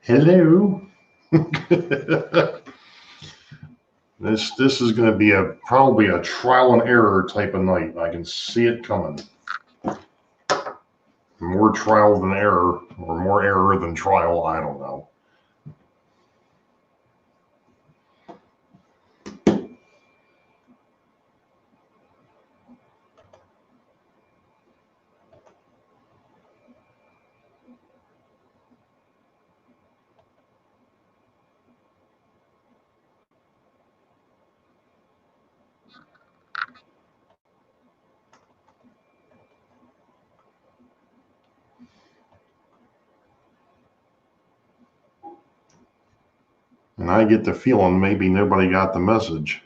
Hello. This is going to be probably a trial and error type of night. I can see it coming. More trial than error, or more error than trial. I don't know. And I get the feeling maybe nobody got the message.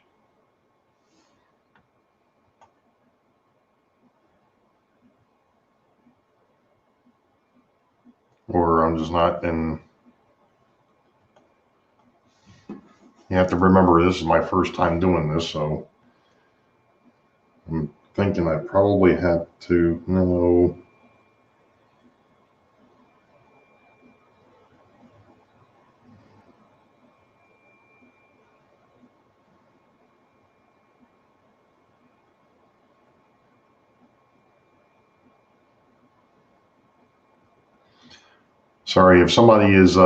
Or I'm just not in. You have to remember this is my first time doing this, so I'm thinking I probably have to know. Sorry, if somebody is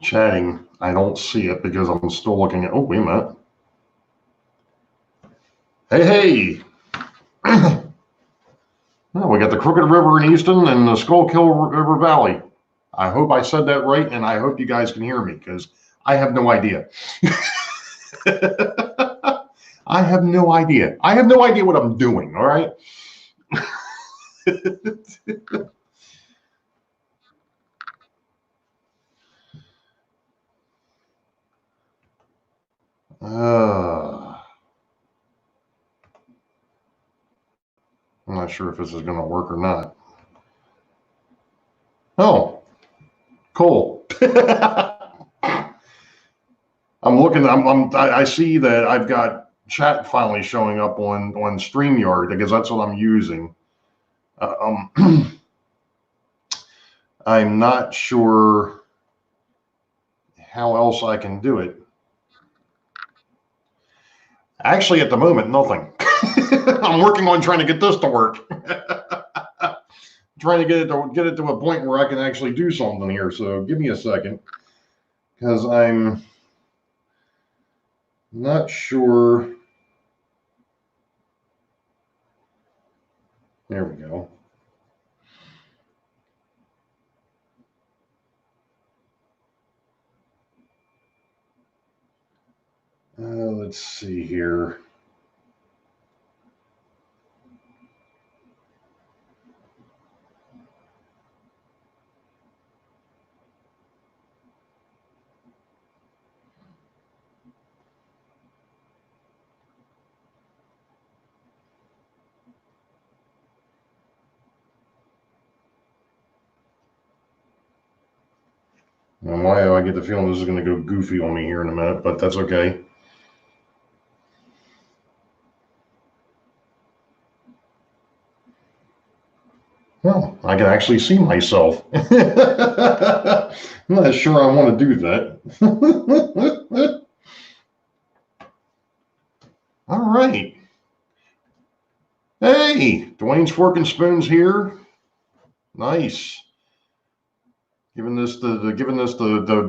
chatting, I don't see it because I'm still looking at. Oh, wait a minute. Hey. Well, we got the Crooked River in Easton and the Schuylkill River Valley. I hope I said that right, and I hope you guys can hear me because I have no idea. I have no idea. I have no idea what I'm doing, all right? I'm not sure if this is going to work or not. Oh, cool. I'm looking. I see that I've got chat finally showing up on StreamYard because that's what I'm using. I'm not sure how else I can do it. Actually, at the moment, nothing. I'm working on trying to get this to work. Trying to get it to a point where I can actually do something here. So give me a second, because I'm not sure. There we go. Let's see here. And why do I get the feeling this is going to go goofy on me here in a minute, but that's okay. Well, I can actually see myself. I'm not sure I want to do that. All right. Hey, Dwayne's Fork and Spoons here. Nice. Giving this the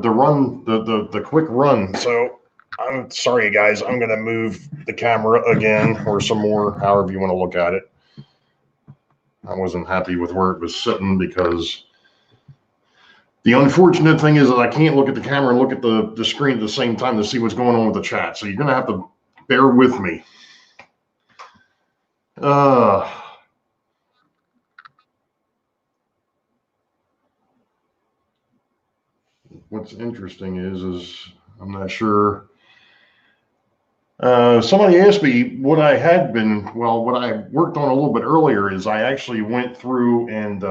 run, the quick run. So I'm sorry, guys. I'm gonna move the camera again or some more, however you want to look at it. I wasn't happy with where it was sitting because the unfortunate thing is that I can't look at the camera and look at the screen at the same time to see what's going on with the chat. So you're gonna have to bear with me. What's interesting is I'm not sure. Somebody asked me what I worked on a little bit earlier is I actually went through and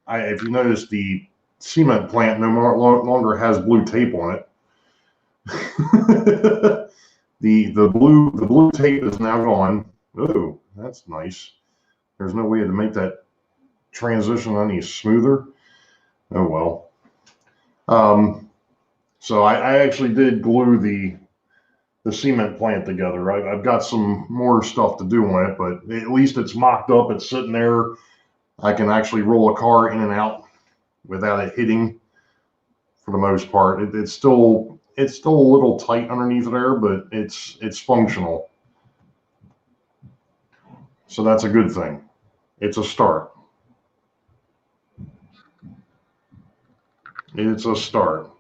if you notice, the cement plant no longer has blue tape on it. the blue tape is now gone. Oh, that's nice. There's no way to make that transition any smoother. Oh well. So I actually did glue the cement plant together. I've got some more stuff to do on it, but at least it's mocked up. It's sitting there. I can actually roll a car in and out without it hitting for the most part. It's still a little tight underneath there, but it's functional. So that's a good thing. It's a start. It's a start.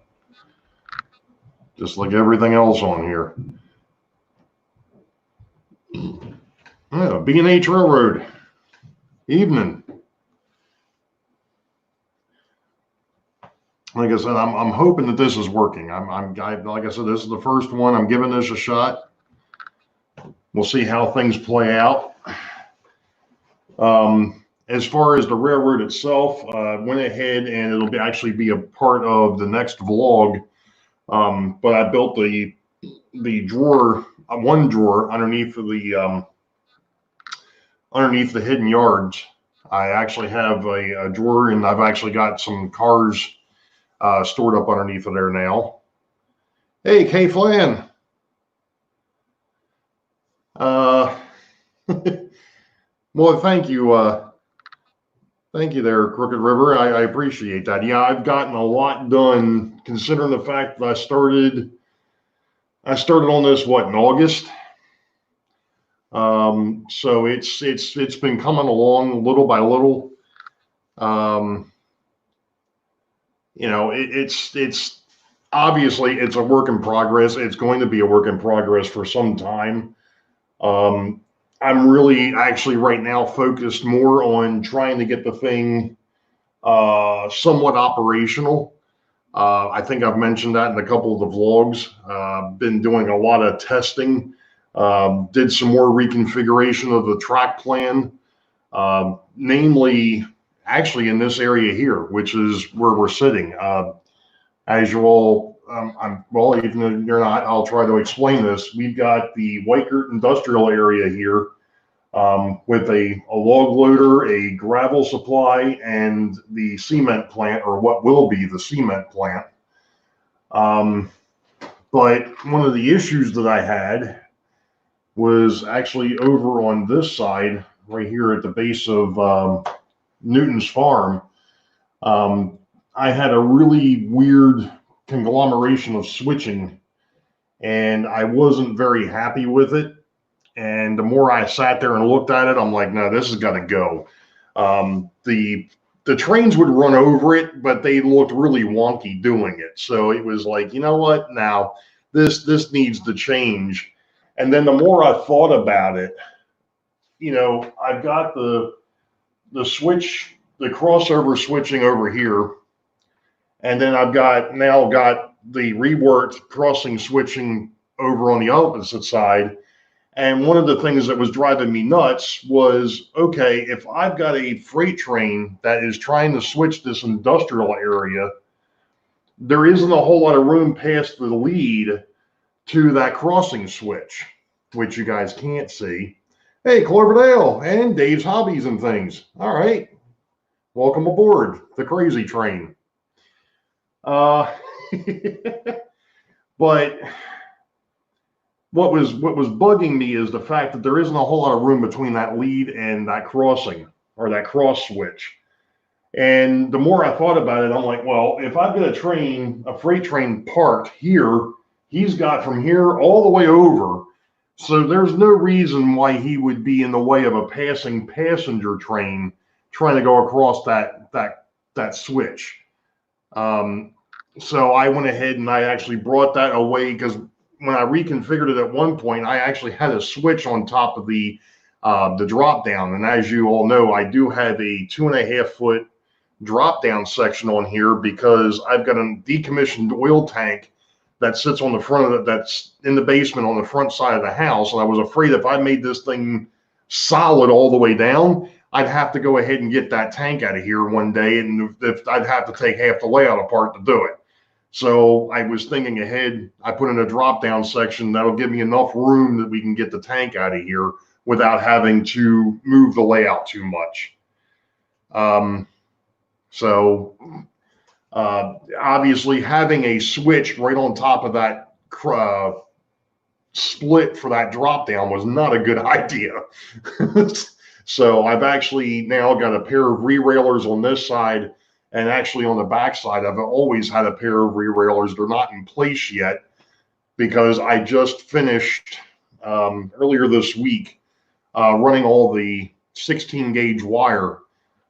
Just like everything else on here. Yeah, B&H Railroad. Evening. Like I said, I'm hoping that this is working. Like I said, this is the first one. I'm giving this a shot. We'll see how things play out. As far as the railroad itself, went ahead and it'll actually be a part of the next vlog. But I built the drawer, one drawer underneath the hidden yards. I actually have a drawer, and I've actually got some cars stored up underneath of there now. Hey, Kay Flan. Well, thank you. Thank you there, Crooked River. I appreciate that. Yeah, I've gotten a lot done considering the fact that I started on this, what, in August? So it's been coming along little by little. It's obviously it's a work in progress. It's going to be a work in progress for some time. I'm really actually right now focused more on trying to get the thing somewhat operational. I think I've mentioned that in a couple of the vlogs. Been doing a lot of testing. Did some more reconfiguration of the track plan, namely actually in this area here, which is where we're sitting. As you all, well, even if you're not, I'll try to explain this. We've got the Whitegert industrial area here with a log loader, a gravel supply, and the cement plant, or what will be the cement plant. But one of the issues that I had was actually over on this side, right here at the base of Newton's farm. I had a really weird conglomeration of switching, and I wasn't very happy with it. And the more I sat there and looked at it, I'm like, no, this has got to go. The trains would run over it, but they looked really wonky doing it. So it was like, you know what? Now this needs to change. And then the more I thought about it, I've got the switch, the crossover switching over here, and then I've now got the reworked crossing switching over on the opposite side. And one of the things that was driving me nuts was, okay, if I've got a freight train that is trying to switch this industrial area, there isn't a whole lot of room past the lead to that crossing switch, which you guys can't see. Hey, Cloverdale and Dave's Hobbies and Things. All right. Welcome aboard the crazy train. But what was bugging me is the fact that there isn't a whole lot of room between that lead and that crossing, or that cross switch. And the more I thought about it, I'm like, well, if I've got a freight train parked here, he's got from here all the way over. So there's no reason why he would be in the way of a passing passenger train trying to go across that switch. So I went ahead and I actually brought that away, because when I reconfigured it at one point, I actually had a switch on top of the drop down. And as you all know, I do have a 2.5 foot drop down section on here, because I've got a decommissioned oil tank that sits on the front of it, that's in the basement on the front side of the house. And I was afraid if I made this thing solid all the way down, I'd have to go ahead and get that tank out of here one day, and if I'd have to take half the layout apart to do it. So I was thinking ahead. I put in a drop down section that'll give me enough room that we can get the tank out of here without having to move the layout too much. So Obviously, having a switch right on top of that split for that drop down was not a good idea. So I've actually now got a pair of re-railers on this side, and actually on the back side, I've always had a pair of re-railers. They're not in place yet because I just finished earlier this week running all the 16 gauge wire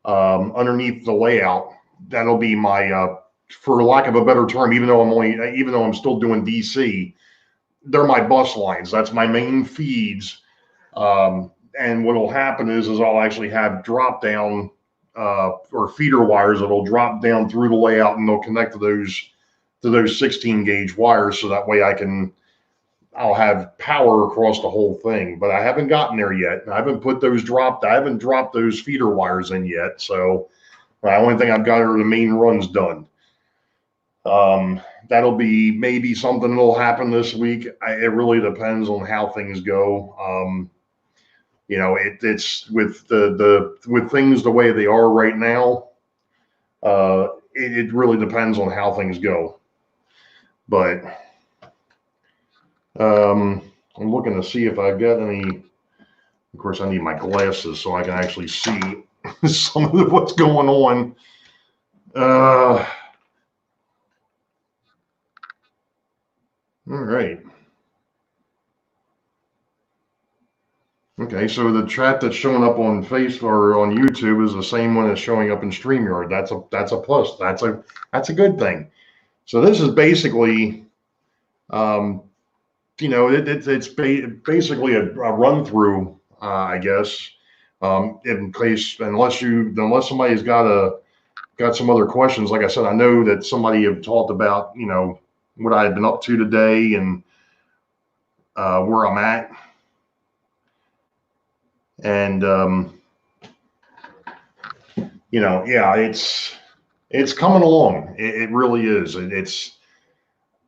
underneath the layout. That'll be my, for lack of a better term, even though I'm still doing DC, they're my bus lines. That's my main feeds. And what will happen is I'll actually have drop down or feeder wires that'll drop down through the layout, and they'll connect to those 16 gauge wires. So that way I'll have power across the whole thing. But I haven't gotten there yet. I haven't dropped those feeder wires in yet. So the only thing I've got are the main runs done. That'll be maybe something that'll happen this week. It really depends on how things go. It's with with things the way they are right now. It really depends on how things go. But I'm looking to see if I've got any. Of course, I need my glasses so I can actually see some of what's going on. All right. Okay, so the chat that's showing up on Facebook or on YouTube is the same one that's showing up in StreamYard. That's a plus. That's a good thing. So this is basically, it's basically a run through, I guess. In case unless somebody's got some other questions. Like I said, I know that somebody have talked about what I had been up to today and where I'm at. And yeah, it's coming along. It really is.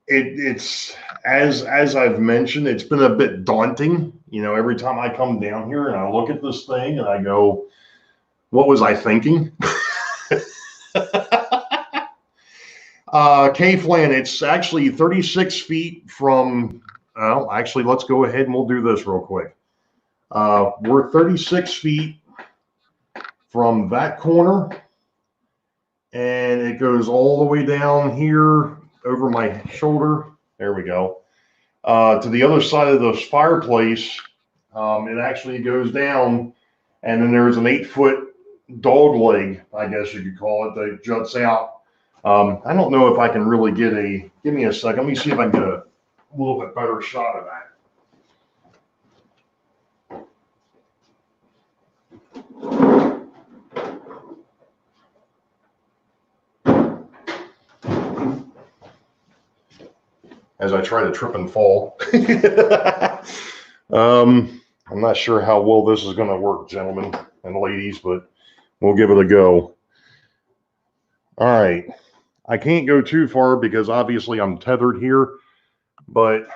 It's as I've mentioned, it's been a bit daunting. Every time I come down here and I look at this thing and I go, what was I thinking? K-Flan, it's actually 36 feet from, well, actually, let's go ahead and we'll do this real quick. We're 36 feet from that corner, and it goes all the way down here over my shoulder. There we go. To the other side of the fireplace, it actually goes down, and then there's an 8-foot dog leg, I guess you could call it, that juts out. I don't know if I can really give me a second. Let me see if I can get a little bit better shot of that. As I try to trip and fall. I'm not sure how well this is going to work, gentlemen and ladies, but we'll give it a go. All right. I can't go too far because obviously I'm tethered here, but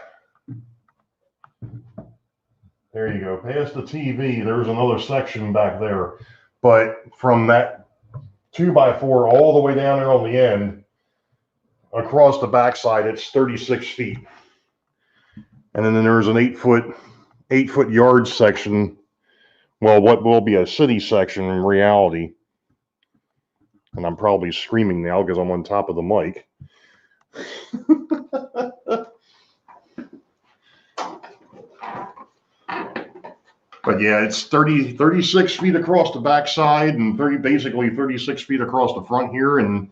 there you go. Past the TV, there's another section back there. But from that 2x4 all the way down there on the end, across the backside, it's 36 feet. And then there's an 8-foot yard section. Well, what will be a city section in reality. And I'm probably screaming now because I'm on top of the mic. But yeah, it's 36 feet across the backside and basically 36 feet across the front here. And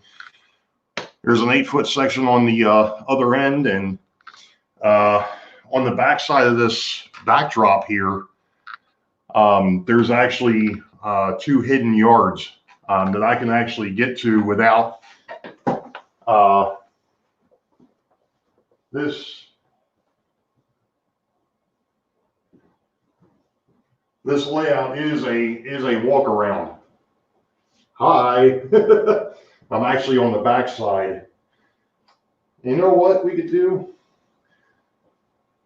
there's an 8-foot section on the other end. And on the backside of this backdrop here, there's actually 2 hidden yards that I can actually get to without this layout is a walk around. Hi. I'm actually on the backside. You know what we could do?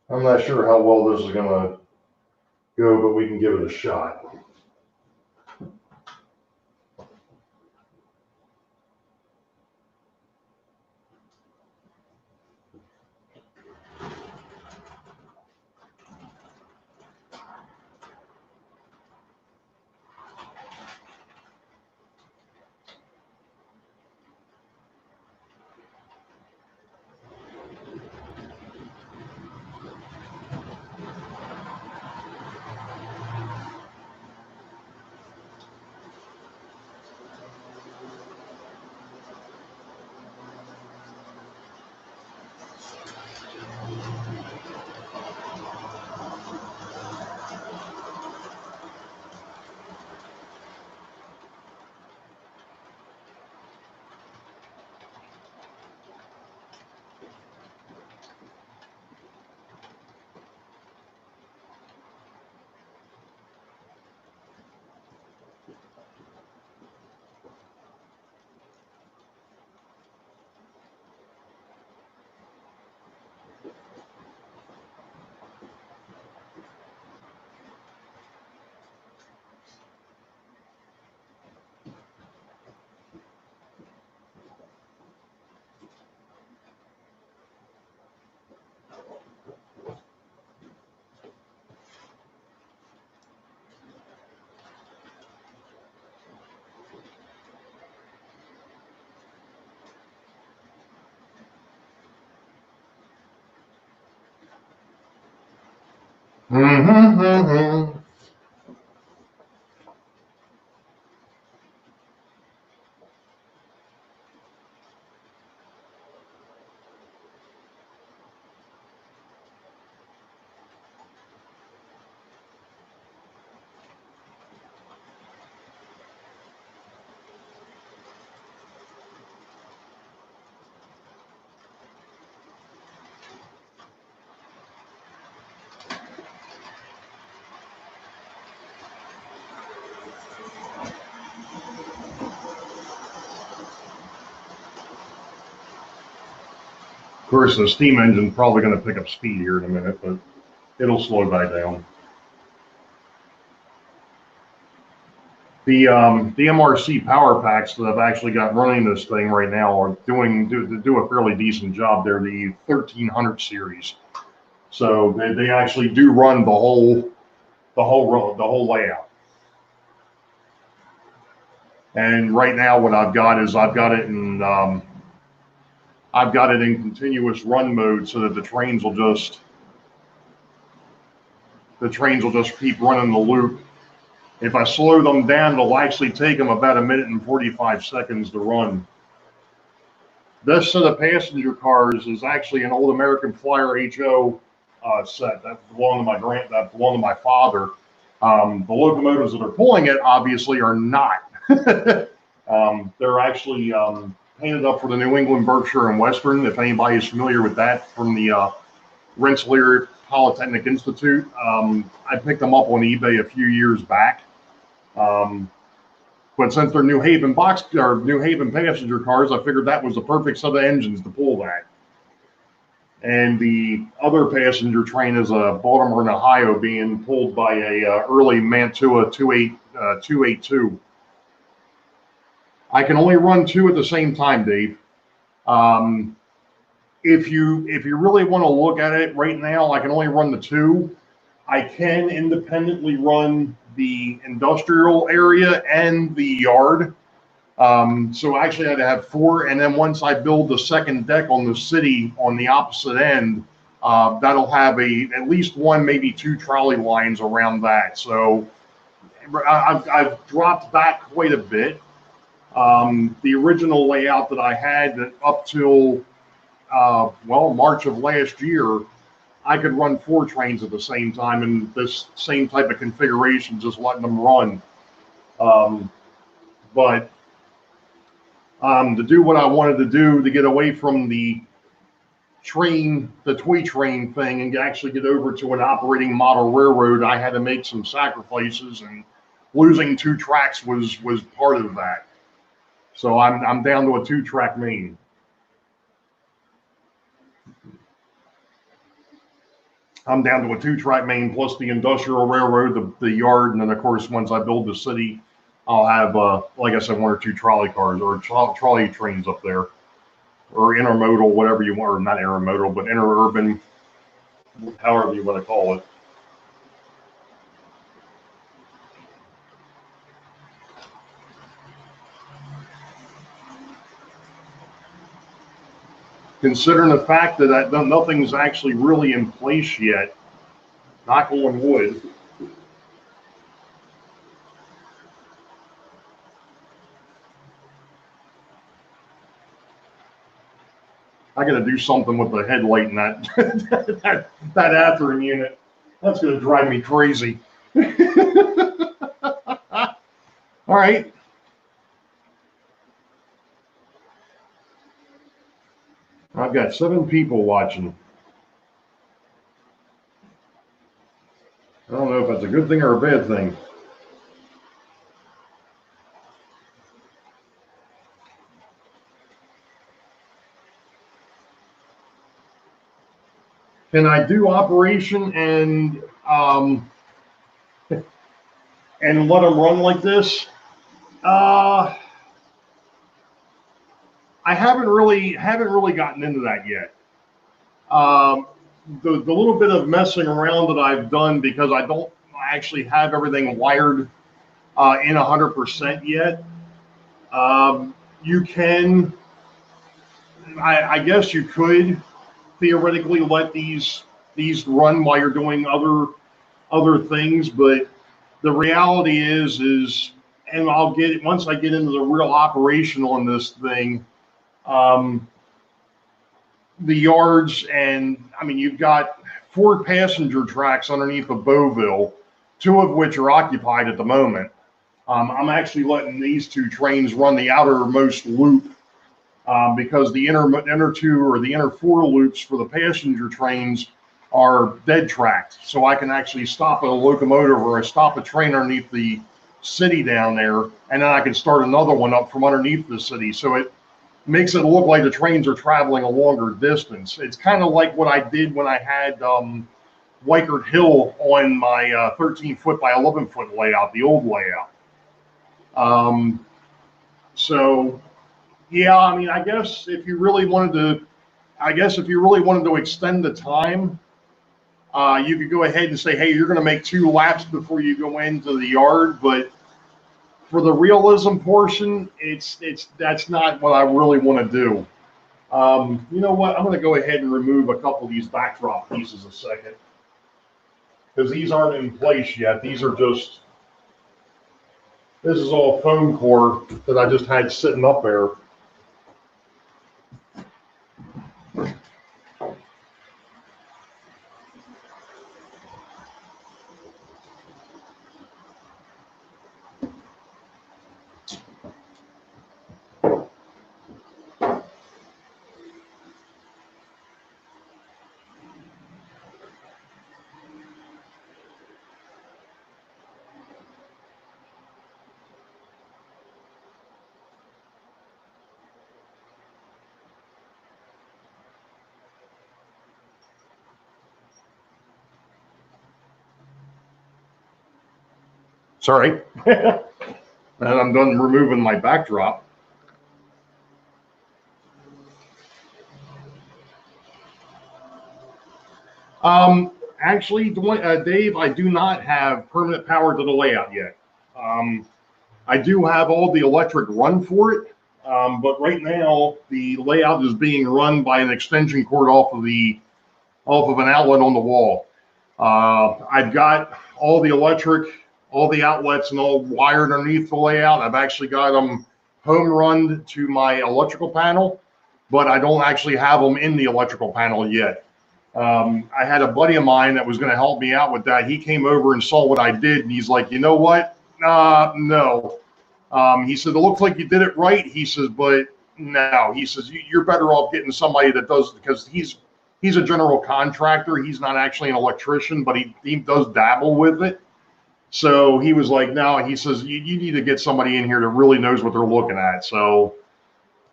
I'm not sure how well this is going to go, but we can give it a shot. Mm-hmm. Of course, the steam engine's probably going to pick up speed here in a minute, but it'll slow back down. The MRC power packs that I've actually got running this thing right now are do a fairly decent job. They're the 1300 series, so they actually do run the whole layout. And right now, what I've got is I've got it in continuous run mode, so that the trains will just keep running the loop. If I slow them down, it'll actually take them about 1 minute and 45 seconds to run. This set of passenger cars is actually an old American Flyer HO set that belonged to my father. The locomotives that are pulling it obviously are not. They're actually painted up for the New England, Berkshire, and Western. If anybody is familiar with that, from the Rensselaer Polytechnic Institute. I picked them up on eBay a few years back. But since they're New Haven passenger cars, I figured that was the perfect set of engines to pull that. And the other passenger train is a Baltimore and Ohio, being pulled by a early Mantua 282. I can only run two at the same time, Dave. If you really want to look at it right now, I can only run the two. I can independently run the industrial area and the yard. So actually, I'd have four, and then once I build the second deck on the city on the opposite end, that'll have at least one, maybe two trolley lines around that. So I've dropped back quite a bit. The original layout that I had up till March of last year, I could run 4 trains at the same time in this same type of configuration, just letting them run. But to do what I wanted to do, to get away from the toy train thing, and actually get over to an operating model railroad, I had to make some sacrifices, and losing 2 tracks was part of that. So I'm down to a 2-track main. I'm down to a 2-track main plus the industrial railroad, the yard, and then of course once I build the city, I'll have like I said, 1 or 2 trolley cars or trolley trains up there, or intermodal, whatever you want, or not intermodal, but interurban, however you want to call it. Considering the fact that nothing's actually really in place yet, knock on wood. I got to do something with the headlight in that that Atherin unit. That's going to drive me crazy. All right. I've got 7 people watching. I don't know if that's a good thing or a bad thing. Can I do operation and let them run like this? I haven't really gotten into that yet. The little bit of messing around that I've done, because I don't actually have everything wired in 100% yet. You can, I guess you could theoretically let these run while you're doing other other things, but the reality is, and I'll get it once I get into the real operation on this thing. Um, the yards, and I mean, you've got 4 passenger tracks underneath of Boeville, 2 of which are occupied at the moment. I'm actually letting these 2 trains run the outermost loop because the inner 2 or the inner 4 loops for the passenger trains are dead tracked. So I can actually stop a locomotive or stop a train underneath the city down there, and then I can start another one up from underneath the city. So it makes it look like the trains are traveling a longer distance. It's kind of like what I did when I had Wykert Hill on my 13-foot by 11-foot layout, the old layout. So yeah, I mean, I guess if you really wanted to extend the time, you could go ahead and say, hey, you're going to make 2 laps before you go into the yard. But for the realism portion, that's not what I really want to do. You know what? I'm going to go ahead and remove a couple of these backdrop pieces a second, because these aren't in place yet. This is all foam core that I just had sitting up there. Sorry. And I'm done removing my backdrop. Actually, Dave, I do not have permanent power to the layout yet. I do have all the electric run for it, but right now the layout is being run by an extension cord off of an outlet on the wall. I've got all the electric, all the outlets, and all wired underneath the layout. I've actually got them home run to my electrical panel, but I don't actually have them in the electrical panel yet. I had a buddy of mine that was going to help me out with that. He came over and saw what I did, and he's like, you know what? No. He said, it looks like you did it right. He says, but no. He says, you're better off getting somebody that does, because he's a general contractor. He's not actually an electrician, but he does dabble with it. So he was like, no. He says, you need to get somebody in here that really knows what they're looking at. So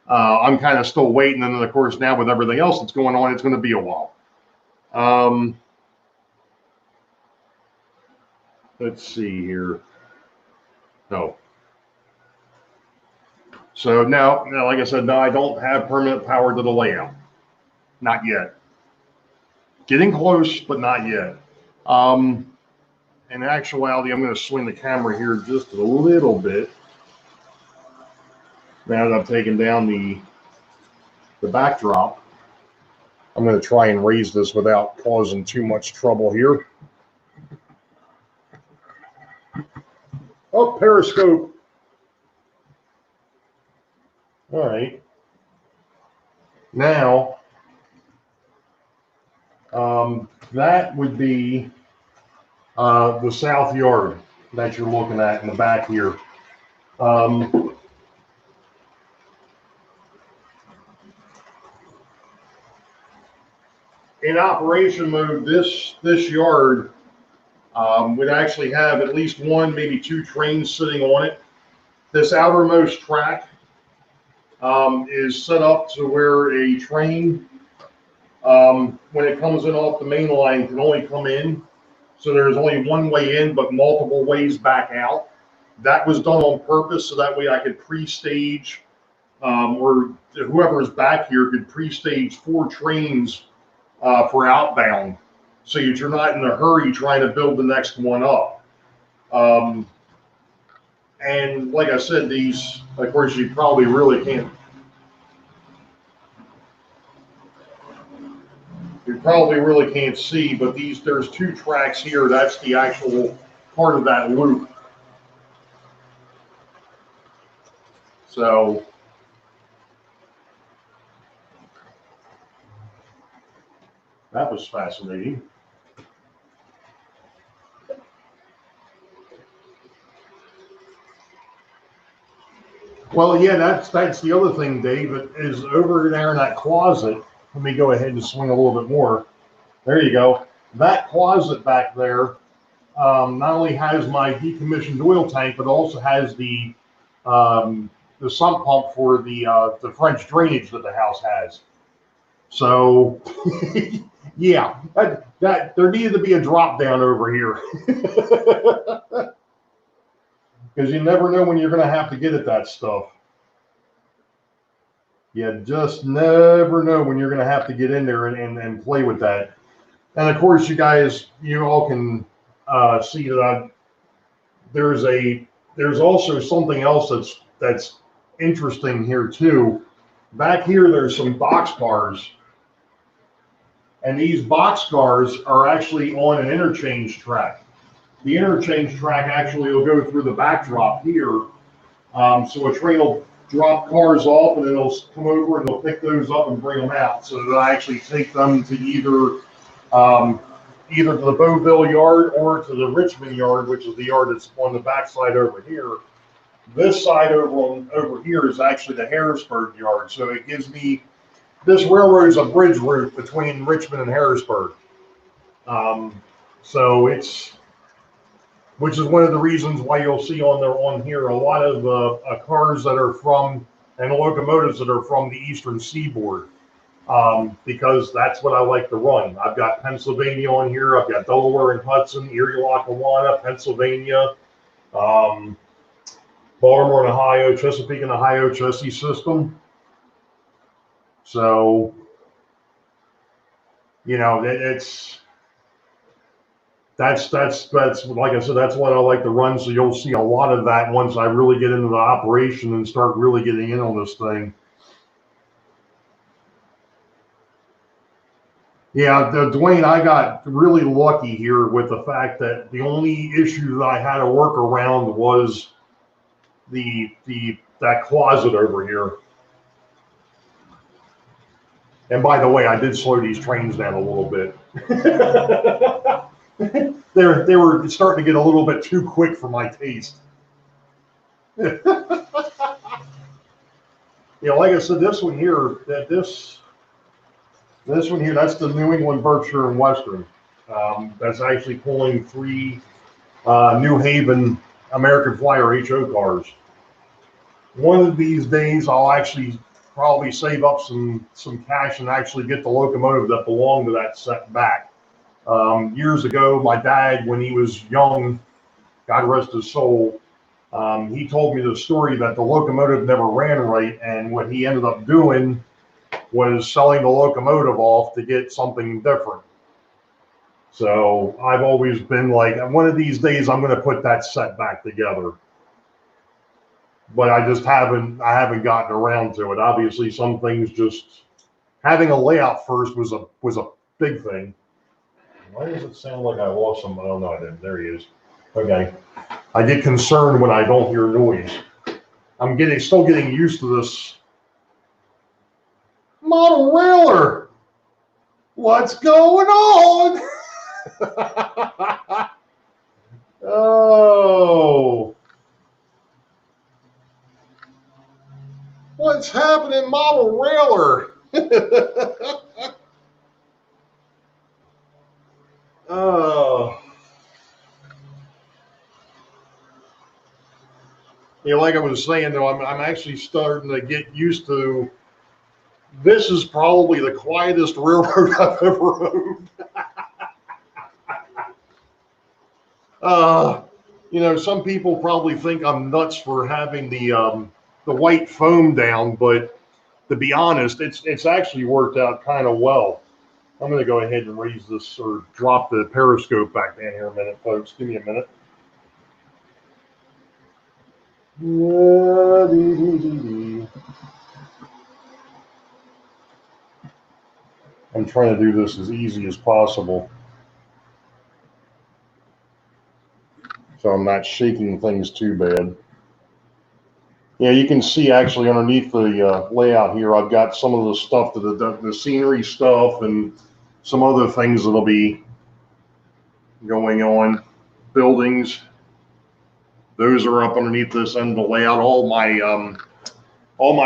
I'm kind of still waiting. And then, of course, now with everything else that's going on, it's going to be a while. Let's see here. No. So now, like I said, no, I don't have permanent power to the layout. Not yet. Getting close, but not yet. In actuality, I'm going to swing the camera here just a little bit. Now that I've taken down the backdrop, I'm going to try and raise this without causing too much trouble here. Oh, periscope. All right. Now, that would be the south yard that you're looking at in the back here. In operation mode, this yard would actually have at least 1, maybe 2 trains sitting on it. This outermost track is set up to where a train, when it comes in off the main line, can only come in. So there's only one way in, but multiple ways back out. That was done on purpose so that way I could pre-stage, or whoever is back here could pre-stage 4 trains for outbound. So you're not in a hurry trying to build the next one up. And like I said, these, of course, you probably really can't. probably really can't see, but there's two tracks here. That's the actual part of that loop. So that was fascinating. Well, yeah, that's the other thing, Dave, is over there in that closet. Let me go ahead and swing a little bit more. There you go. That closet back there not only has my decommissioned oil tank, but also has the sump pump for the French drainage that the house has. So, yeah, that there needed to be a drop down over here because you never know when you're going to have to get at that stuff. You just never know when you're going to have to get in there and play with that. And of course, you all can see that there's also something else that's interesting here too. Back here, there's some box cars, and these box cars are actually on an interchange track. The interchange track actually will go through the backdrop here, so a train will drop cars off, and it'll come over and they'll pick those up and bring them out. So they'll actually take them to either to the Boeville yard or to the Richmond yard, which is the yard that's on the backside over here. This side over here is actually the Harrisburg yard. So it gives me, this railroad's a bridge route between Richmond and Harrisburg. So which is one of the reasons why you'll see on here a lot of cars that are from, and locomotives that are from the Eastern Seaboard, because that's what I like to run. I've got Pennsylvania on here, I've got Delaware and Hudson, Erie, Lackawanna, Pennsylvania, Baltimore and Ohio, Chesapeake and Ohio chassis system. So, you know, that's like I said, that's what I like to run. So you'll see a lot of that once I really get into the operation and start really getting in on this thing. Yeah, Dwayne, I got really lucky here with the fact that the only issue that I had to work around was that closet over here. And by the way, I did slow these trains down a little bit. They were starting to get a little bit too quick for my taste. Yeah, like I said, this one here, this one here, that's the New England, Berkshire, and Western. That's actually pulling 3 New Haven American Flyer HO cars. One of these days, I'll actually probably save up some cash and actually get the locomotive that belonged to that set back. Years ago, my dad, when he was young, God rest his soul, he told me the story that the locomotive never ran right, and what he ended up doing was selling the locomotive off to get something different. So I've always been like, one of these days I'm going to put that set back together. But I haven't gotten around to it. Obviously, some things just having a layout first was a big thing. Why does it sound like I lost him? Oh no, I didn't. There he is. Okay. I get concerned when I don't hear noise. I'm still getting used to this model railer. What's going on? Oh. What's happening, model railer? Oh. You know, like I was saying, though, I'm actually starting to get used to. This is probably the quietest railroad I've ever owned. You know, some people probably think I'm nuts for having the white foam down, but to be honest, it's actually worked out kind of well. I'm going to go ahead and raise this or drop the periscope back down here a minute, folks. Give me a minute. I'm trying to do this as easy as possible, so I'm not shaking things too bad. Yeah, you can see actually underneath the layout here, I've got some of the stuff, the scenery stuff, and some other things that'll be going on. Buildings, those are up underneath this end of the layout. All my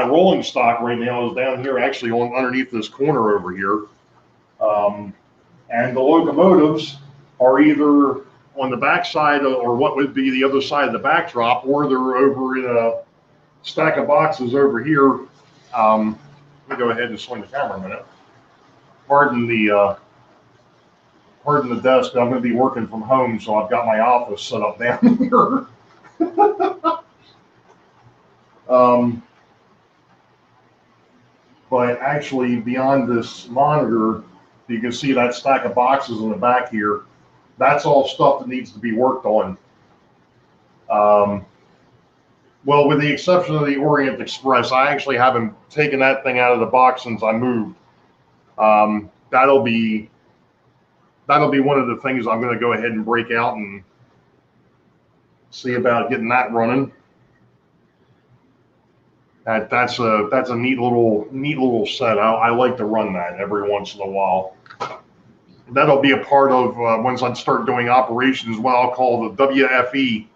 rolling stock right now is down here, actually on underneath this corner over here. And the locomotives are either on the backside or what would be the other side of the backdrop, or they're over in a stack of boxes over here. Let me go ahead and swing the camera a minute. Pardon the desk. I'm going to be working from home, so I've got my office set up down here. But actually, beyond this monitor, you can see that stack of boxes in the back here. That's all stuff that needs to be worked on. Well, with the exception of the Orient Express, I actually haven't taken that thing out of the box since I moved. That'll be one of the things I'm going to go ahead and break out and see about getting that running. That's a neat little set. I like to run that every once in a while. That'll be a part of once I start doing operations, what I'll call the WFE,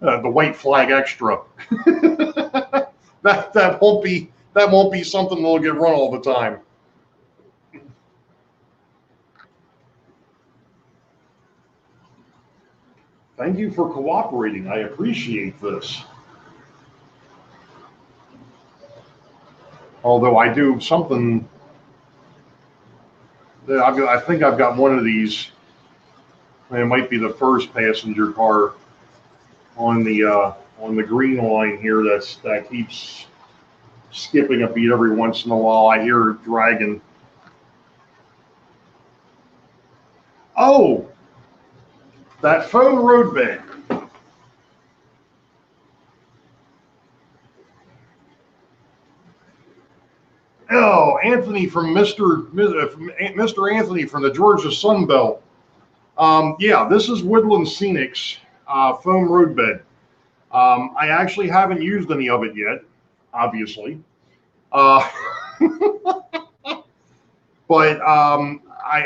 the White Flag Extra. that won't be something that'll get run all the time. Thank you for cooperating. I appreciate this. Although I do something, I think I've got one of these. It might be the first passenger car on the green line here that keeps skipping a beat every once in a while. I hear it dragging. Oh, that foam roadbed. Oh, Anthony from Mr. Anthony from the Georgia Sun Belt. Yeah, this is Woodland Scenics foam roadbed. I actually haven't used any of it yet, obviously. But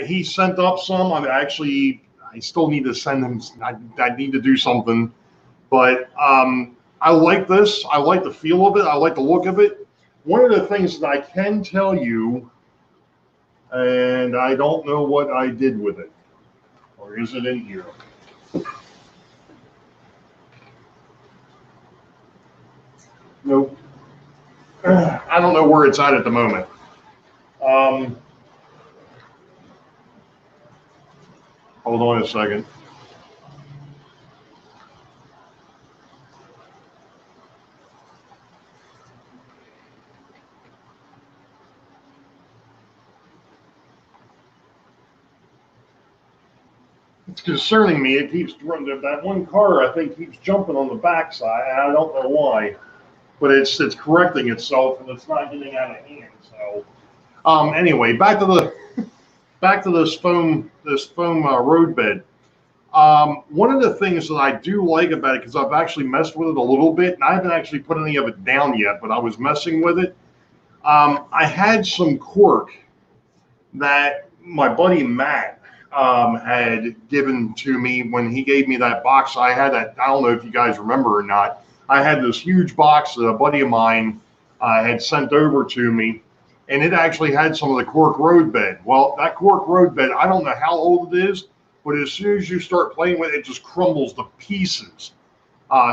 he sent up some. I still need to send him. I need to do something. But I like this. I like the feel of it. I like the look of it. One of the things that I can tell you, and I don't know what I did with it, or is it in here? Nope. I don't know where it's at the moment. Hold on a second. It's concerning me. It keeps running. That one car, I think, keeps jumping on the backside. I don't know why, but it's correcting itself and it's not getting out of hand. So, anyway, back to this foam roadbed. One of the things that I do like about it, because I've actually messed with it a little bit, and I haven't actually put any of it down yet, but I was messing with it. I had some cork that my buddy Matt had given to me when he gave me that box. I had that, I don't know if you guys remember or not. I had this huge box that a buddy of mine had sent over to me, and it actually had some of the cork roadbed. Well, that cork roadbed, I don't know how old it is, but as soon as you start playing with it, it just crumbles to pieces.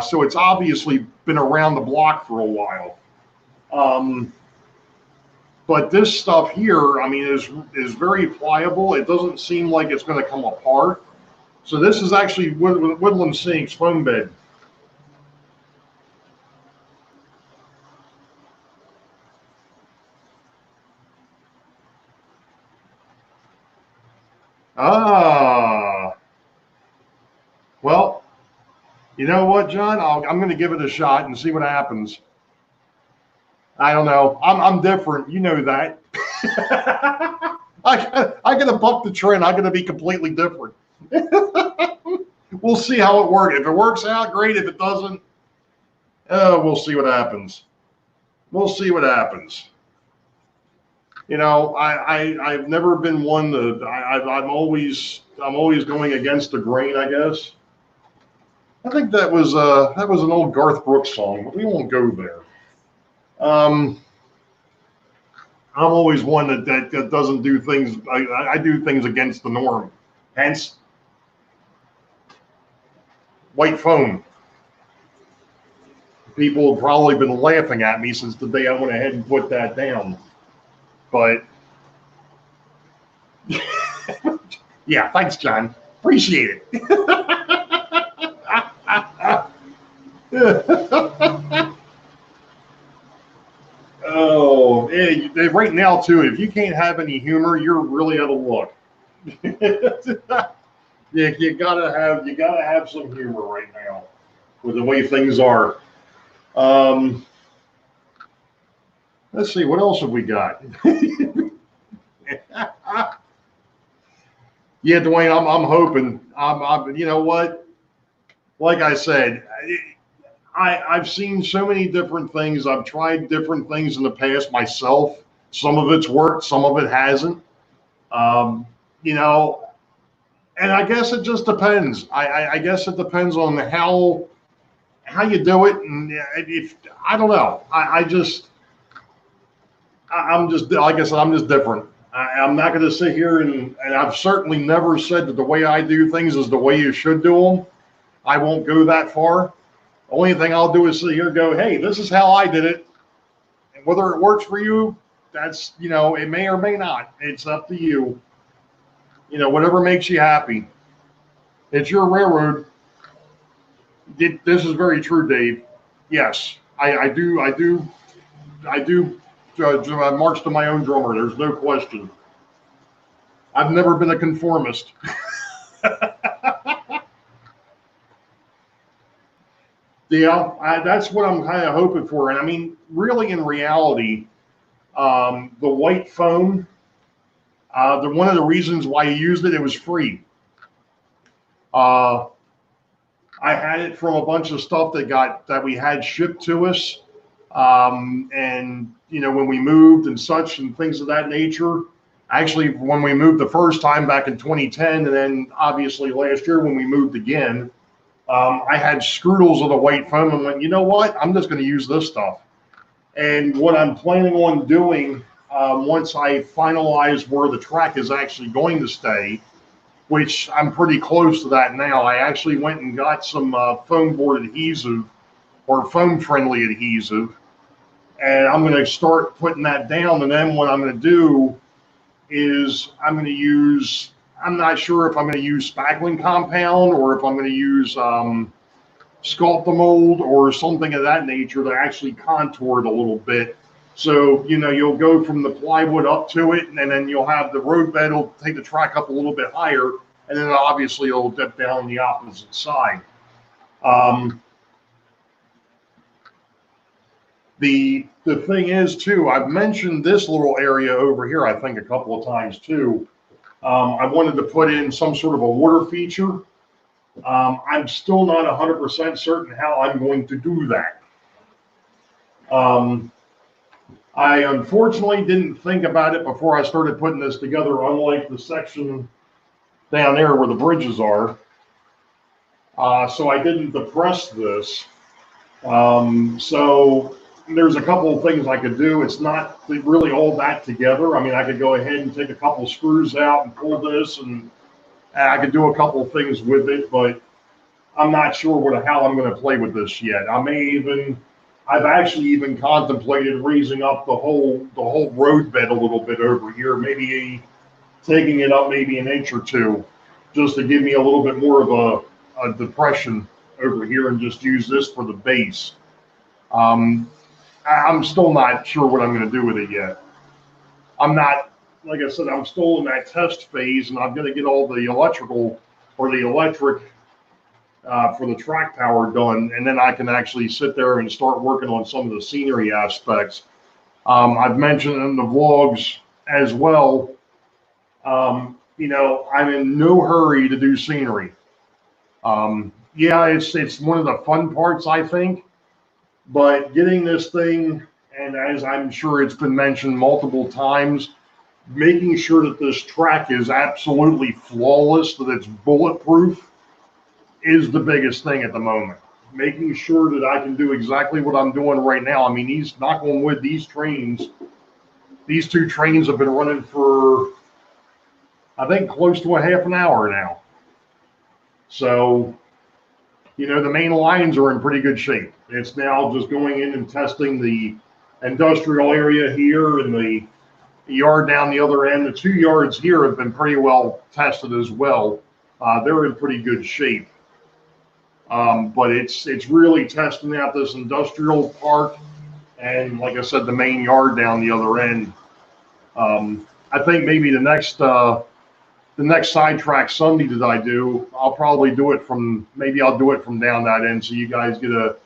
So it's obviously been around the block for a while. But this stuff here, I mean, is very pliable. It doesn't seem like it's going to come apart. So this is actually Woodland Scenics foam bed. Ah, well, you know what, John? I'm going to give it a shot and see what happens. I don't know. I'm different. You know that. I gotta buck the trend. I'm gonna be completely different. We'll see how it works. If it works out, great. If it doesn't, we'll see what happens. We'll see what happens. You know, I've never been one to. I'm always going against the grain, I guess. I think that was an old Garth Brooks song, but we won't go there. I'm always one that doesn't do things. I do things against the norm. Hence, white phone. People have probably been laughing at me since the day I went ahead and put that down. But yeah, thanks, John. Appreciate it. Oh, yeah, right now too. If you can't have any humor, you're really out of luck. Yeah, you gotta have some humor right now with the way things are. Let's see, what else have we got? Yeah, Dwayne, I'm hoping. You know what? Like I said, I've seen so many different things. I've tried different things in the past myself. Some of it's worked, some of it hasn't. You know, and I guess it just depends. I guess it depends on how you do it, and if I don't know. I'm just, like I said, I'm just different. I'm not going to sit here and I've certainly never said that the way I do things is the way you should do them. I won't go that far. The only thing I'll do is sit here and go, hey, this is how I did it. And whether it works for you, that's, you know, it may or may not. It's up to you. You know, whatever makes you happy. It's your railroad. This is very true, Dave. Yes, I do march to my own drummer. There's no question. I've never been a conformist. Yeah, that's what I'm kind of hoping for. And I mean, really, in reality, the white foam, one of the reasons why I used it, it was free. I had it from a bunch of stuff that we had shipped to us. And you know, when we moved and such and things of that nature, actually, when we moved the first time back in 2010, and then obviously last year when we moved again, I had scroodles of the white foam and went, you know what? I'm just going to use this stuff. And what I'm planning on doing once I finalize where the track is actually going to stay, which I'm pretty close to that now, I actually went and got some foam board adhesive or foam friendly adhesive. And I'm going to start putting that down. And then what I'm going to do is I'm not sure if I'm going to use spackling compound or if I'm going to use Sculptamold or something of that nature to actually contour it a little bit. So, you know, you'll go from the plywood up to it, and then you'll have the roadbed will take the track up a little bit higher, and then obviously it'll dip down the opposite side. The thing is, too, I've mentioned this little area over here, I think, a couple of times, too. I wanted to put in some sort of a water feature. I'm still not 100% certain how I'm going to do that. I unfortunately didn't think about it before I started putting this together, unlike the section down there where the bridges are. So I didn't depress this. So there's a couple of things I could do. It's not really all that together. I mean, I could go ahead and take a couple of screws out and pull this, and I could do a couple of things with it, but I'm not sure how I'm going to play with this yet. I've actually even contemplated raising up the whole roadbed a little bit over here, maybe taking it up maybe an inch or two, just to give me a little bit more of a depression over here, and just use this for the base. I'm still not sure what I'm going to do with it yet. I'm not, like I said, I'm still in that test phase, and I'm going to get all the electrical or the electric for the track tower done, and then I can actually sit there and start working on some of the scenery aspects. I've mentioned in the vlogs as well, You know, I'm in no hurry to do scenery. Yeah, it's one of the fun parts, I think, but getting this thing, and as I'm sure it's been mentioned multiple times, making sure that this track is absolutely flawless, that it's bulletproof, is the biggest thing at the moment. Making sure that I can do exactly what I'm doing right now. I mean, these, knock on wood, these two trains have been running for, I think, close to a half an hour now. So, you know, the main lines are in pretty good shape. It's now just going in and testing the industrial area here and the yard down the other end. The 2 yards here have been pretty well tested as well. They're in pretty good shape. But it's really testing out this industrial park and, like I said, the main yard down the other end. I think maybe the next sidetrack Sunday that I do, I'll probably do it from, maybe I'll do it from down that end, so you guys get a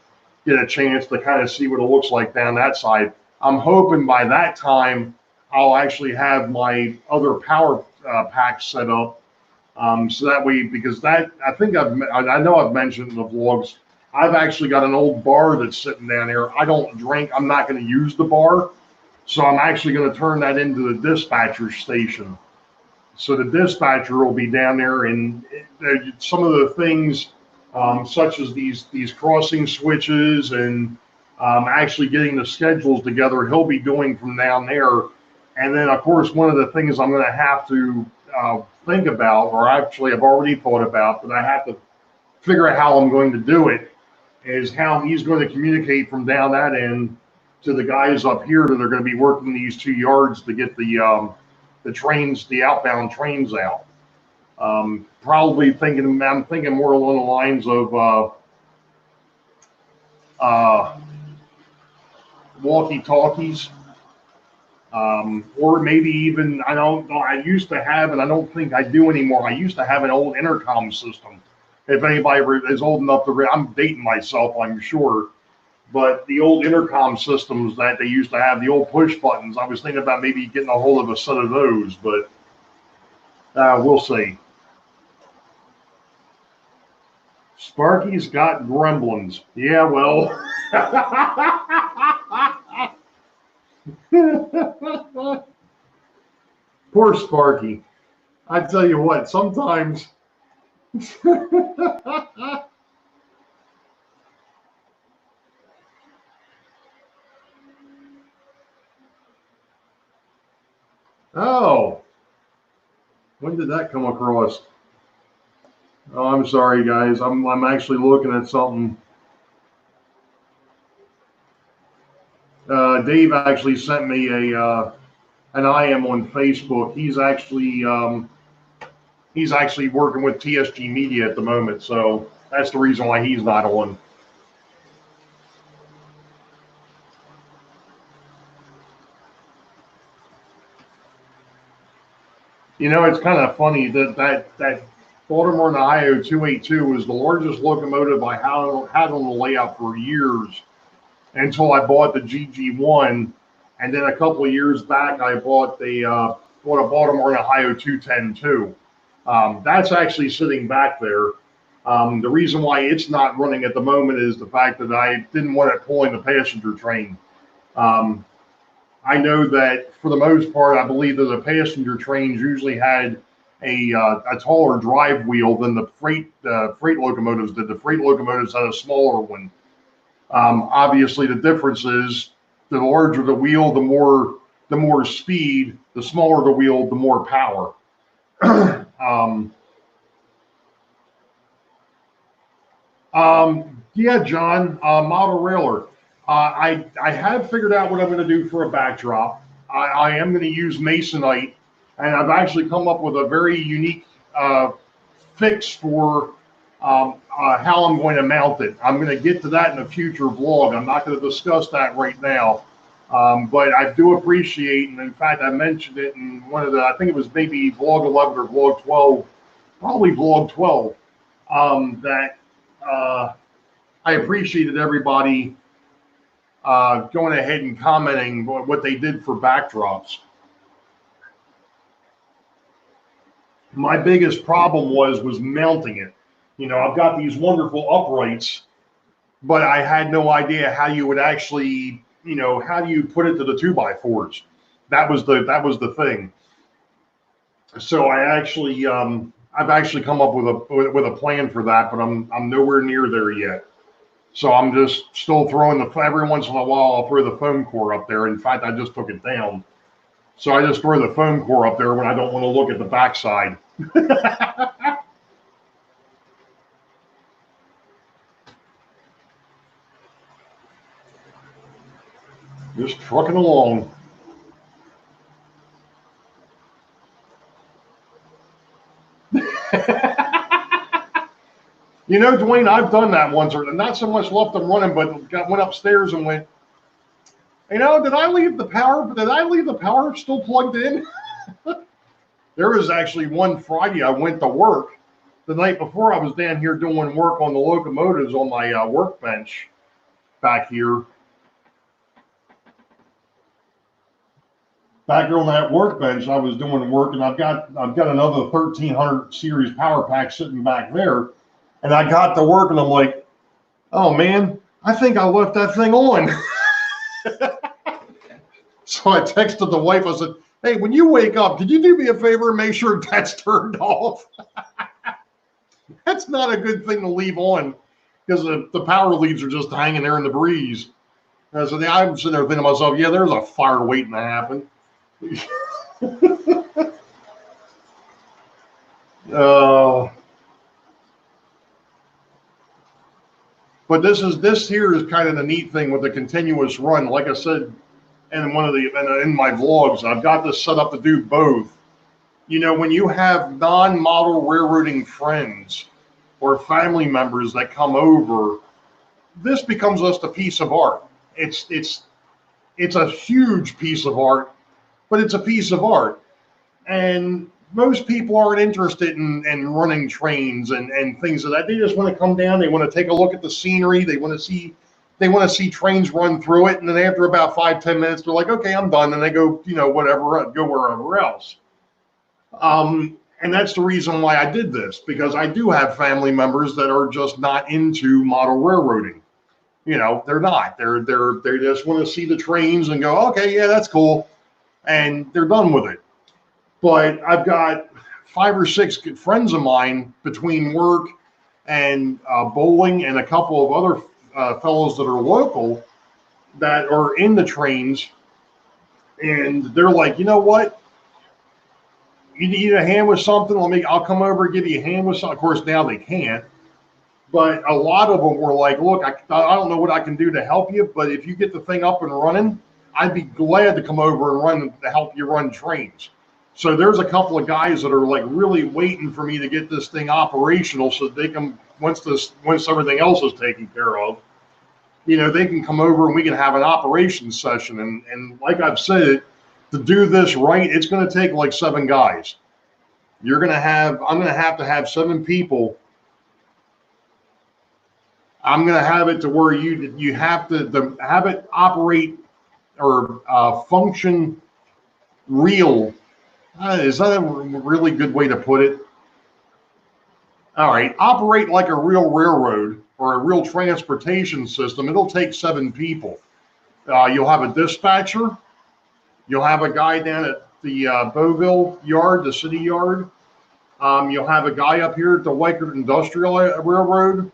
chance to kind of see what it looks like down that side. I'm hoping by that time I'll actually have my other power pack set up, so that way, because that, I know I've mentioned in the vlogs, I've actually got an old bar that's sitting down there. I don't drink. I'm not going to use the bar, so I'm actually going to turn that into the dispatcher station. So the dispatcher will be down there, and some of the things, such as these crossing switches and actually getting the schedules together, he'll be doing from down there. And then, of course, one of the things I'm going to have to think about, or actually I've already thought about, but I have to figure out how I'm going to do it, is how he's going to communicate from down that end to the guys up here that are going to be working these 2 yards to get the trains, the outbound trains out. I'm thinking more along the lines of walkie-talkies, or maybe even, I don't know, I used to have, and I don't think I do anymore, I used to have an old intercom system. If anybody is old enough to, I'm dating myself, I'm sure, but the old intercom systems that they used to have, the old push buttons, I was thinking about maybe getting a hold of a set of those, but we'll see. Sparky's got gremlins. Yeah, well. Poor Sparky. I tell you what, sometimes. Oh, when did that come across? Oh, I'm sorry, guys. I'm actually looking at something. Dave actually sent me an IM on Facebook. He's actually working with TSG Media at the moment, so that's the reason why he's not on. You know, it's kind of funny that Baltimore and Ohio 282 was the largest locomotive I had on the layout for years until I bought the GG1, and then a couple of years back I bought a Baltimore and Ohio 210 too. That's actually sitting back there. The reason why it's not running at the moment is the fact that I didn't want it pulling the passenger train. I know that for the most part, I believe that the passenger trains usually had a taller drive wheel than the freight locomotives did. The freight locomotives had a smaller one. Obviously, the difference is the larger the wheel, the more speed. The smaller the wheel, the more power. Yeah, John, model railer. I have figured out what I'm going to do for a backdrop. I am going to use masonite, and I've actually come up with a very unique fix for how I'm going to mount it. I'm going to get to that in a future vlog. I'm not going to discuss that right now, but I do appreciate, and in fact, I mentioned it in one of the, I think it was maybe vlog 11 or vlog 12, probably vlog 12, that I appreciated everybody going ahead and commenting what they did for backdrops. My biggest problem was mounting it. You know, I've got these wonderful uprights, but I had no idea how you would actually, you know, how do you put it to the 2x4s? That was the thing. So I've actually come up with a plan for that, but I'm nowhere near there yet. So I'm just still throwing every once in a while I'll throw the foam core up there. In fact, I just took it down. So I just throw the foam core up there when I don't want to look at the backside. Just trucking along. You know, Dwayne, I've done that once, or not so much left them running, but went upstairs and went, you know, did I leave the power still plugged in? There was actually one Friday I went to work. The night before I was down here doing work on the locomotives on my workbench back here. Back here on that workbench, I was doing work, and I've got another 1300 series power pack sitting back there. And I got to work, and I'm like, oh man, I think I left that thing on. So I texted the wife. I said, hey, when you wake up, could you do me a favor and make sure that's turned off? That's not a good thing to leave on, because the power leads are just hanging there in the breeze. And so I'm sitting there thinking to myself, yeah, there's a fire waiting to happen. But this here is kind of the neat thing with the continuous run. Like I said, in my vlogs, I've got this set up to do both. You know, when you have non-model railroading friends or family members that come over, this becomes just a piece of art. It's a huge piece of art, but it's a piece of art. And most people aren't interested in running trains and things of that. They just want to come down. They want to take a look at the scenery. They want to see trains run through it. And then after about 5-10 minutes, they're like, okay, I'm done. And they go, you know, whatever, go wherever else. And that's the reason why I did this, because I do have family members that are just not into model railroading. You know, they're not. They just want to see the trains and go, okay, yeah, that's cool, and they're done with it. But I've got 5 or 6 good friends of mine between work and bowling and a couple of other fellows that are local that are in the trains, and they're like, you know what? You need a hand with something? I'll come over and give you a hand with something. Of course, now they can't. But a lot of them were like, look, I don't know what I can do to help you, but if you get the thing up and running, I'd be glad to come over and to help you run trains. So there's a couple of guys that are like really waiting for me to get this thing operational so they can, once everything else is taken care of, you know, they can come over and we can have an operations session. And like I've said, to do this right, it's going to take like 7 guys. I'm going to have to have 7 people. I'm going to have it to where you have to have it operate or function real. Is that a really good way to put it? All right, operate like a real railroad or a real transportation system. It'll take 7 people. You'll have a dispatcher. You'll have a guy down at the Boeville yard, the city yard. You'll have a guy up here at the Wyckoff Industrial Railroad.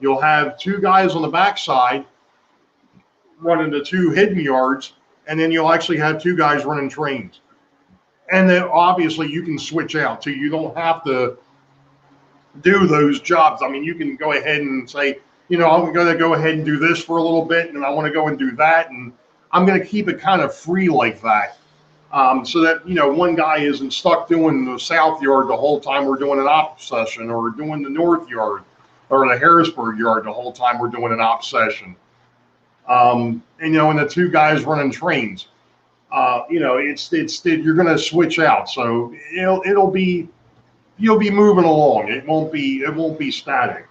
You'll have 2 guys on the backside running the 2 hidden yards, and then you'll actually have 2 guys running trains. And then obviously you can switch out, so you don't have to do those jobs. I mean, you can go ahead and say, you know, I'm going to go ahead and do this for a little bit, and I want to go and do that, and I'm going to keep it kind of free like that, so that, you know, one guy isn't stuck doing the south yard the whole time we're doing an op session, or doing the north yard or the Harrisburg yard the whole time we're doing an op session. And, you know, and the 2 guys running trains. You know, you're going to switch out, so you'll be moving along. It won't be static.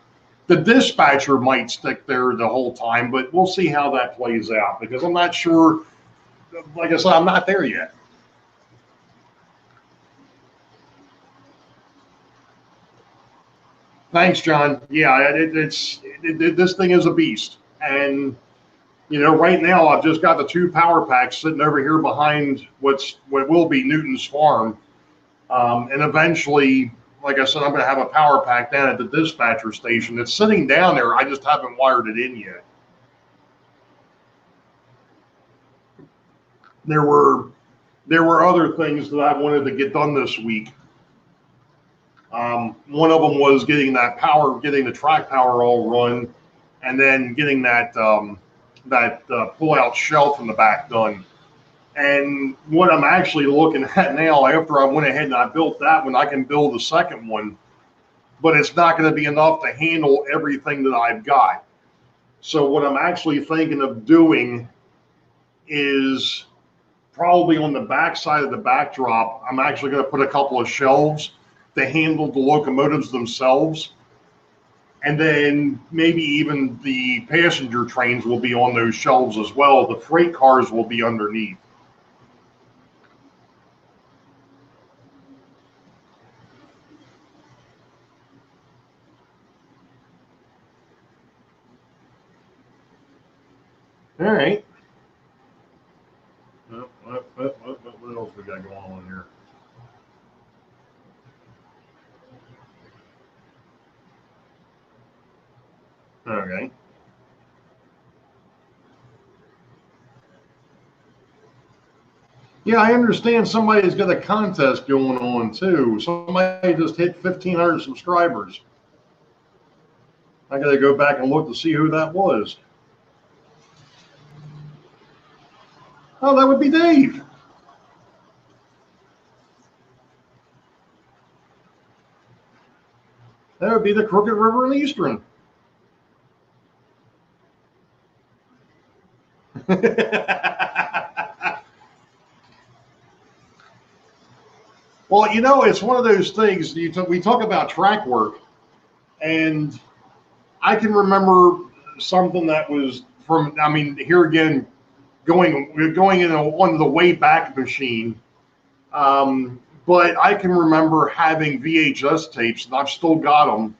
The dispatcher might stick there the whole time, but we'll see how that plays out, because I'm not sure. Like I said, I'm not there yet. Thanks, John. Yeah, this thing is a beast, and you know, right now I've just got the two power packs sitting over here behind what will be Newton's farm, and eventually, like I said, I'm going to have a power pack down at the dispatcher station. It's sitting down there. I just haven't wired it in yet. There were other things that I wanted to get done this week. One of them was getting the track power all run, and then getting that pull-out shelf in the back done. And what I'm actually looking at now, after I went ahead and I built that one, I can build a second one, but it's not going to be enough to handle everything that I've got. So what I'm actually thinking of doing is probably on the back side of the backdrop, I'm actually going to put a couple of shelves to handle the locomotives themselves. And then maybe even the passenger trains will be on those shelves as well. The freight cars will be underneath. All right. What else we got going on here? Okay. Yeah, I understand somebody's got a contest going on too. Somebody just hit 1,500 subscribers. I got to go back and look to see who that was. Oh, that would be Dave. That would be the Crooked River and Eastern. Well, you know, it's one of those things. We talk about track work, and I can remember something that was from. I mean, here again, going in on the way back machine. But I can remember having VHS tapes, and I've still got them.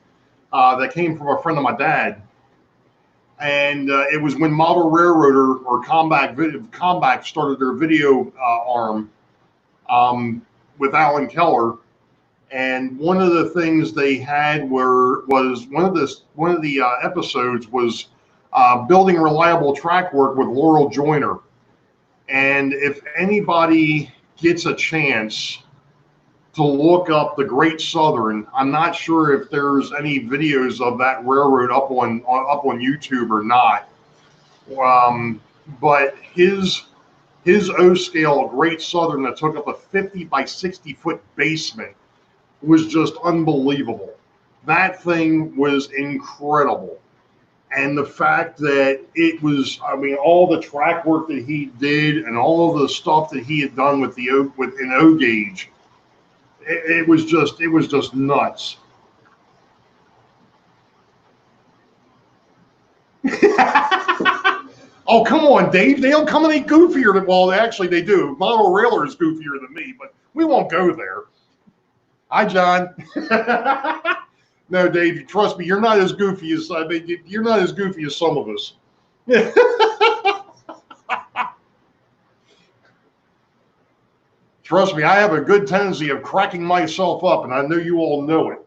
That came from a friend of my dad, and it was when Model Railroader or Combat started their video arm. With Alan Keller, and one of the things they had was one of the episodes was building reliable track work with Laurel Joyner. And if anybody gets a chance to look up the Great Southern, I'm not sure if there's any videos of that railroad up on YouTube or not. But his O-scale Great Southern that took up a 50 by 60 foot basement was just unbelievable. That thing was incredible. And the fact that it was, I mean, all the track work that he did and all of the stuff that he had done with an O gauge, it was just nuts. Oh, come on, Dave. They don't come any goofier than, well, actually they do. Model Railer is goofier than me, but we won't go there. Hi, John. No, Dave, trust me, you're not as goofy as you're not as goofy as some of us. Trust me, I have a good tendency of cracking myself up, and I know you all know it.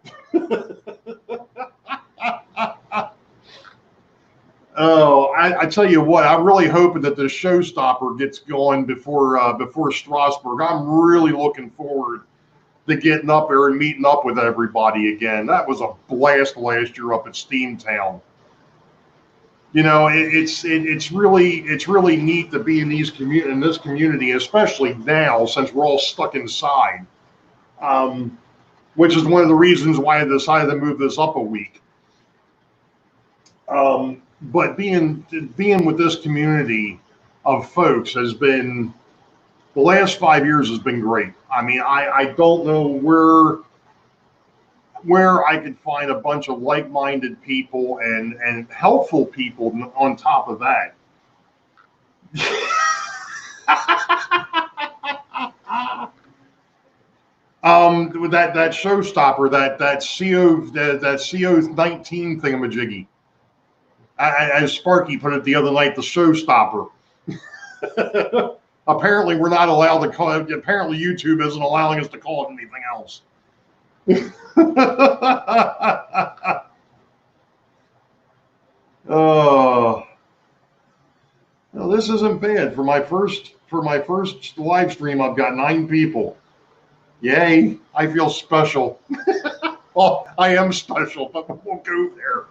Oh, I tell you what, I'm really hoping that the showstopper gets going before Strasburg. I'm really looking forward to getting up there and meeting up with everybody again. That was a blast last year up at Steamtown. You know, it's really neat to be in this community, especially now since we're all stuck inside. Which is one of the reasons why I decided to move this up a week. But being with this community of folks has been, the last 5 years has been great. I mean, I don't know where I could find a bunch of like-minded people and helpful people on top of that. That showstopper, that CO 19 thingamajiggy. As Sparky put it the other night, the showstopper. Apparently, we're not allowed to call it. Apparently, YouTube isn't allowing us to call it anything else. Oh, well, this isn't bad for my first live stream. I've got 9 people. Yay! I feel special. Well, I am special, but we won't go there.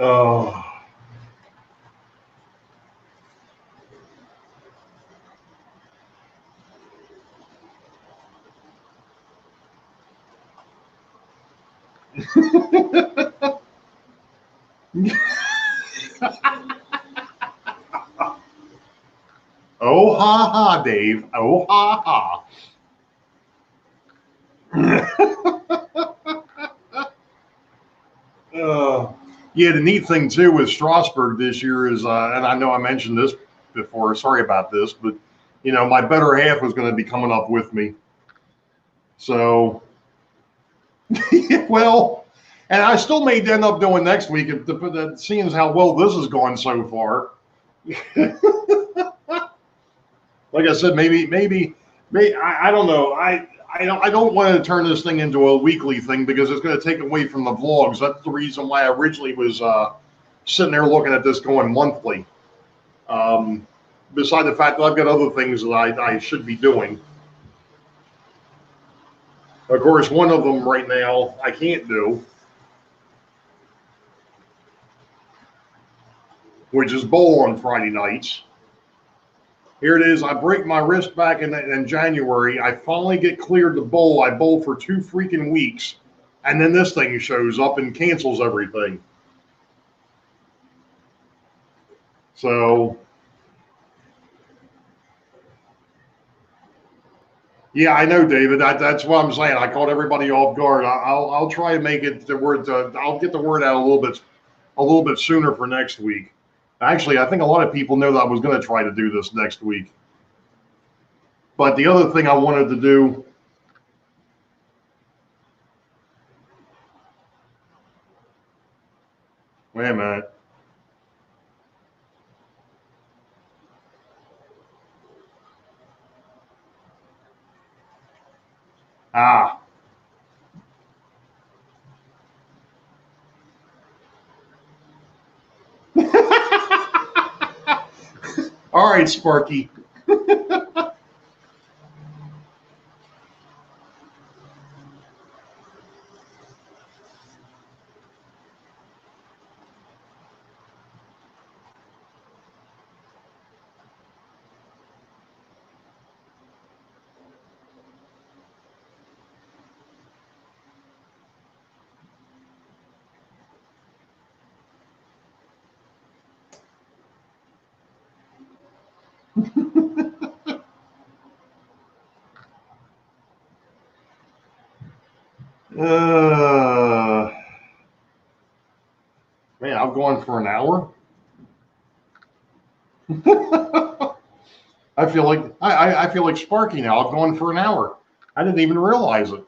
Oh. Oh ha ha, Dave. Oh ha ha. Yeah, the neat thing too with Strasbourg this year is, and I know I mentioned this before. Sorry about this, but you know, my better half was going to be coming up with me. So, well, and I still may end up doing next week, seeing as how well this has gone so far. Like I said, maybe I don't know. I don't want to turn this thing into a weekly thing because it's going to take away from the vlogs. That's the reason why I originally was sitting there looking at this going monthly. Beside the fact that I've got other things that I should be doing. Of course, one of them right now I can't do, which is bowl on Friday nights. Here it is. I break my wrist back in January. I finally get cleared to bowl. I bowl for 2 freaking weeks. And then this thing shows up and cancels everything. So, yeah, I know, David. That's what I'm saying. I caught everybody off guard. I'll try and make it the word. I'll get the word out a little bit sooner for next week. Actually, I think a lot of people know that I was going to try to do this next week. But the other thing I wanted to do. Wait a minute. Ah. All right, Sparky. Man, I've gone for an hour. I feel like Sparky now. I've gone for an hour. I didn't even realize it.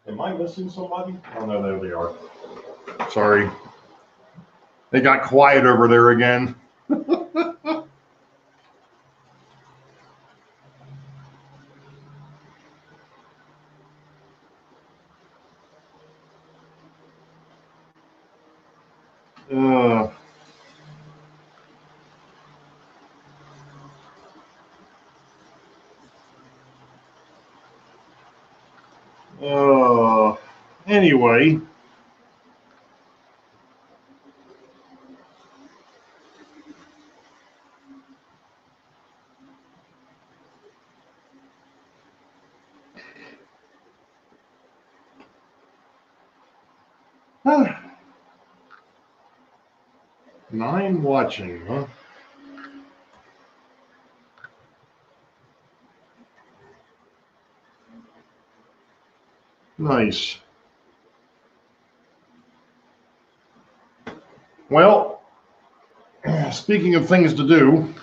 Am I missing somebody? Oh no, there they are. Sorry. They got quiet over there again. Anyway. Huh. 9 watching, huh? Nice. Well, speaking of things to do,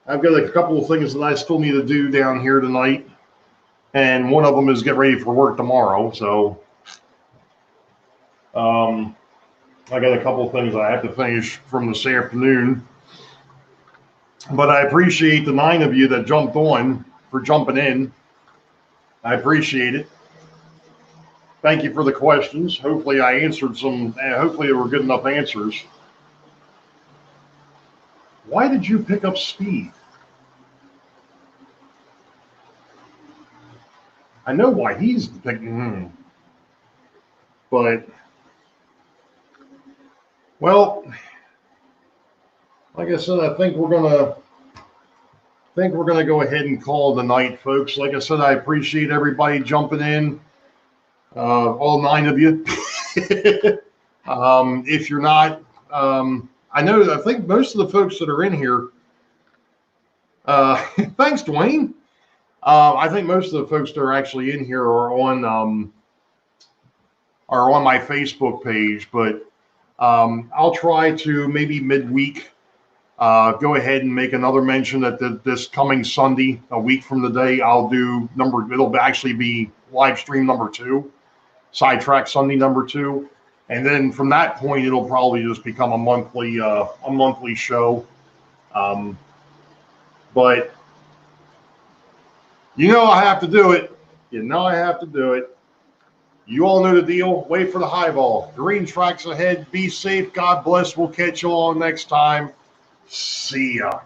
I've got a couple of things that I still need to do down here tonight, and one of them is get ready for work tomorrow. So, I got a couple of things I have to finish from this afternoon. But I appreciate the 9 of you that jumped on for jumping in. I appreciate it. Thank you for the questions. Hopefully I answered some, hopefully they were good enough answers. Why did you pick up speed? I know why he's picking, but, well, like I said, I think we're gonna go ahead and call it a night, folks. Like I said, I appreciate everybody jumping in, all 9 of you. If you're not, I think most of the folks that are in here, thanks, Dwayne. I think most of the folks that are actually in here are on my Facebook page, but I'll try to maybe midweek go ahead and make another mention that this coming Sunday, a week from today, I'll do it'll actually be live stream number 2, Sidetrack Sunday number 2. And then from that point, it'll probably just become a monthly show. But you know I have to do it. You know I have to do it. You all know the deal. Wait for the high ball. Green tracks ahead. Be safe. God bless. We'll catch you all next time. See ya.